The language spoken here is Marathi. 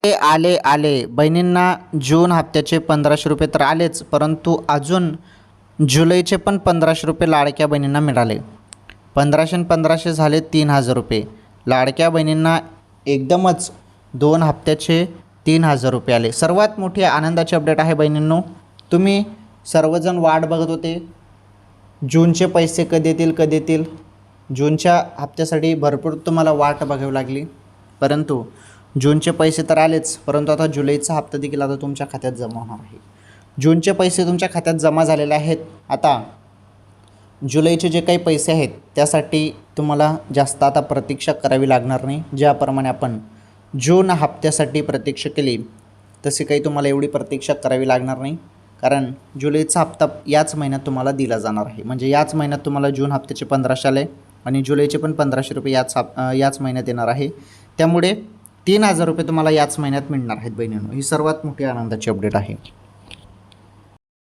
ते आले आले बहिणींना जून हप्त्याचे 1500 रुपये तर आलेच, परंतु अजून जुलैचे पण 1500 रुपये लाडक्या बहिणींना मिळाले. 1500 आणि 1500 झाले 3000 रुपये. लाडक्या बहिणींना एकदमच 2 हप्त्याचे 3000 रुपये आले. सर्वात मोठी आनंदाची अपडेट आहे बहिणींनो. तुम्ही सर्वजण वाट बघत होते जूनचे पैसे कधी येतील कधी येतील. जूनच्या हप्त्यासाठी भरपूर तुम्हाला वाट बघावी लागली, परंतु जूनचे पैसे तर आलेच, परंतु आता जुलैचा हप्ता देखील आता तुमच्या खात्यात जमा होणार आहे. जूनचे पैसे तुमच्या खात्यात जमा झालेले आहेत. आता जुलैचे जे काही पैसे आहेत त्यासाठी तुम्हाला जास्त आता प्रतीक्षा करावी लागणार नाही. ज्याप्रमाणे आपण जून हप्त्यासाठी प्रतीक्षा केली तशी काही तुम्हाला एवढी प्रतीक्षा करावी लागणार नाही, कारण जुलैचा हप्ता याच महिन्यात तुम्हाला दिला जाणार आहे. म्हणजे याच महिन्यात तुम्हाला जून हप्त्याचे 1500 आले आणि जुलैचे पण 1500 रुपये याच महिन्यात येणार आहे. त्यामुळे 3000 रुपये तुम्हाला याच महिन्यात मिळणार आहेत बहिणींनो. ही सर्वात मोठी आनंदाची अपडेट आहे.